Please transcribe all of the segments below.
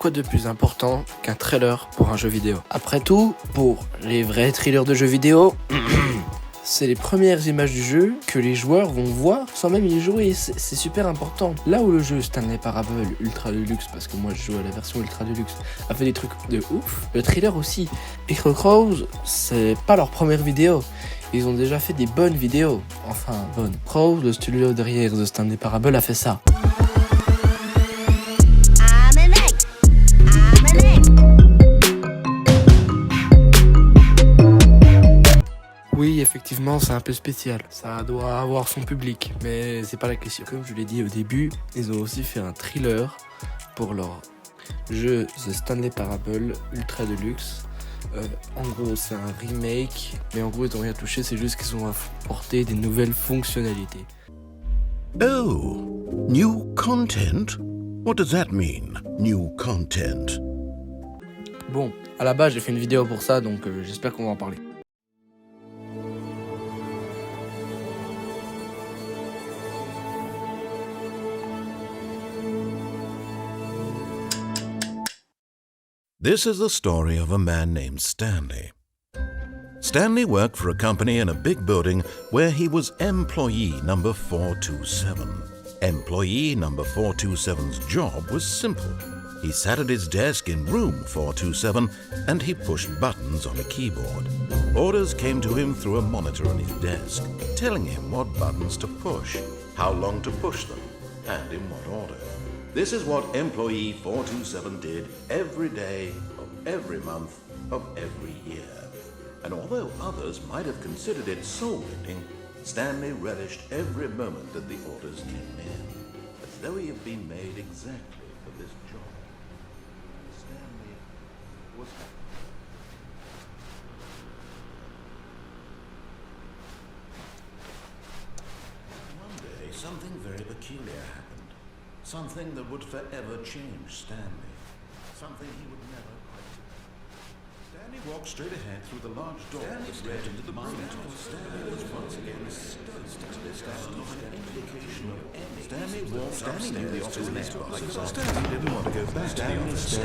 quoi de plus important qu'un trailer pour un jeu vidéo? Après tout, pour les vrais trailers de jeux vidéo, c'est les premières images du jeu que les joueurs vont voir sans même y jouer, c'est super important. Là où le jeu Stanley Parable Ultra Deluxe, parce que moi je joue à la version Ultra Deluxe, a fait des trucs de ouf, le trailer aussi. Et Crows, c'est pas leur première vidéo, ils ont déjà fait des bonnes vidéos, enfin bonnes. Crows, le studio derrière The Stanley Parable, a fait ça. Oui, effectivement, c'est un peu spécial. Ça doit avoir son public, mais c'est pas la question. Comme je l'ai dit au début, ils ont aussi fait un thriller pour leur jeu The Stanley Parable Ultra Deluxe. En gros, c'est un remake, mais en gros, ils n'ont rien touché, c'est juste qu'ils ont apporté des nouvelles fonctionnalités. Oh, new content? What does that mean, new content? Bon, à la base, j'ai fait une vidéo pour ça, donc j'espère qu'on va en parler. This is the story of a man named Stanley. Stanley worked for a company in a big building where he was employee number 427. Employee number 427's job was simple. He sat at his desk in room 427 and he pushed buttons on a keyboard. Orders came to him through a monitor on his desk, telling him what buttons to push, how long to push them, and in what order. This is what employee 427 did every day of every month of every year. And although others might have considered it soul-winning, Stanley relished every moment that the orders came in, as though he had been made exactly for this job. Stanley was happy. One day, something very peculiar happened. Something that would forever change Stanley. Something he would never quite. Stanley walked straight ahead through the large door that led into the room. Stanley was once again stunned to discover an indication of any. Stanley knew the office mailbox. Stanley didn't want to go back to the office.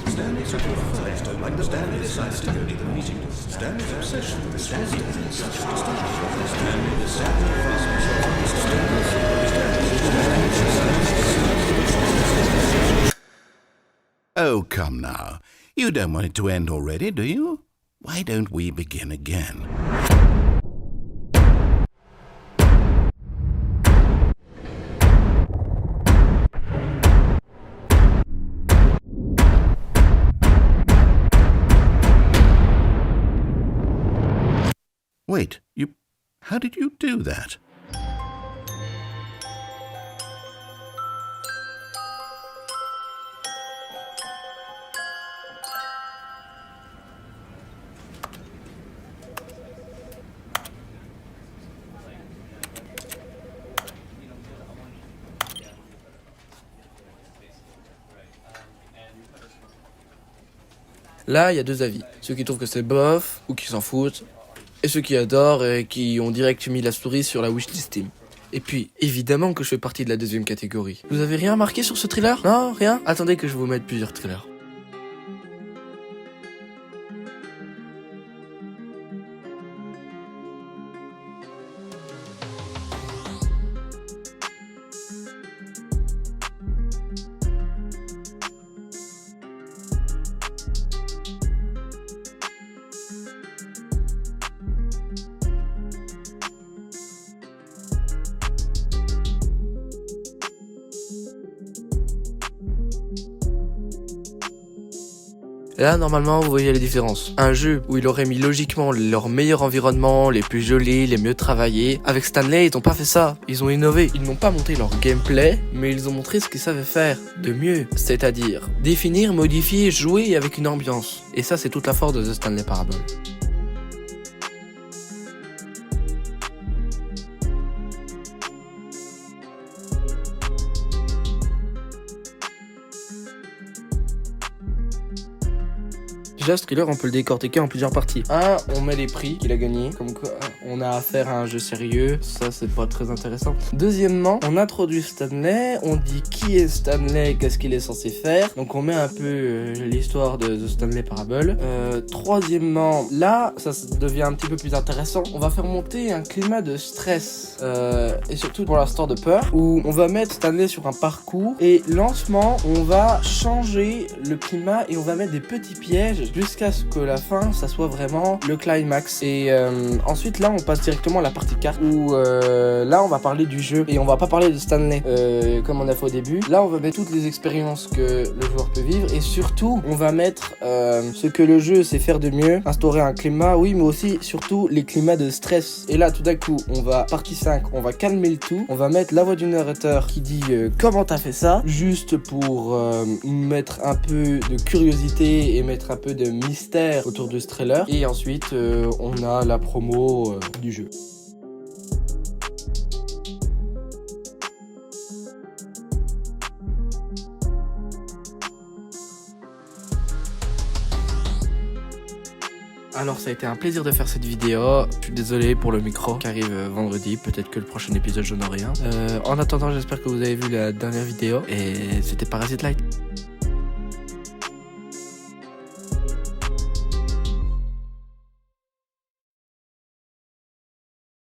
Stanley took it first. Stanley decided to go to the meeting. Stanley's obsession with Stanley was such a astonishing. Stanley decided to Oh, come now. You don't want it to end already, do you? Why don't we begin again? Wait, how did you do that? Là, il y a deux avis. Ceux qui trouvent que c'est bof ou qui s'en foutent, et ceux qui adorent et qui ont direct mis la souris sur la wishlist Steam. Et puis, évidemment que je fais partie de la deuxième catégorie. Vous avez rien remarqué sur ce thriller? Non, rien? Attendez que je vous mette plusieurs trailers. Là, normalement, vous voyez les différences. Un jeu où il aurait mis logiquement leur meilleur environnement, les plus jolis, les mieux travaillés. Avec Stanley, ils n'ont pas fait ça. Ils ont innové. Ils n'ont pas monté leur gameplay, mais ils ont montré ce qu'ils savaient faire de mieux. C'est-à-dire définir, modifier, jouer avec une ambiance. Et ça, c'est toute la force de The Stanley Parable. Déjà, ce thriller, on peut le décortiquer en plusieurs parties. On met les prix qu'il a gagnés, comme quoi on a affaire à un jeu sérieux, ça c'est pas très intéressant. Deuxièmement, on introduit Stanley, on dit qui est Stanley, qu'est-ce qu'il est censé faire, donc on met un peu l'histoire de Stanley Parable. Troisièmement, là, ça devient un petit peu plus intéressant, on va faire monter un climat de stress, et surtout pour l'instant de peur, où on va mettre Stanley sur un parcours, et lentement, on va changer le climat et on va mettre des petits pièges jusqu'à ce que la fin, ça soit vraiment le climax. Et ensuite, là, on passe directement à la partie carte, où là, on va parler du jeu, et on va pas parler de Stanley, comme on a fait au début. Là, on va mettre toutes les expériences que le joueur peut vivre, et surtout, on va mettre ce que le jeu sait faire de mieux, instaurer un climat, oui, mais aussi, surtout, les climats de stress. Et là, tout d'un coup, on va, partie 5, on va calmer le tout, on va mettre la voix du narrateur qui dit comment t'as fait ça, juste pour mettre un peu de curiosité et mettre un peu de mystère autour de ce trailer. Et ensuite, on a la promo du jeu. Alors ça a été un plaisir de faire cette vidéo, je suis désolé pour le micro qui arrive vendredi, peut-être que le prochain épisode je n'en ai rien. En attendant, j'espère que vous avez vu la dernière vidéo et c'était Parasite Light.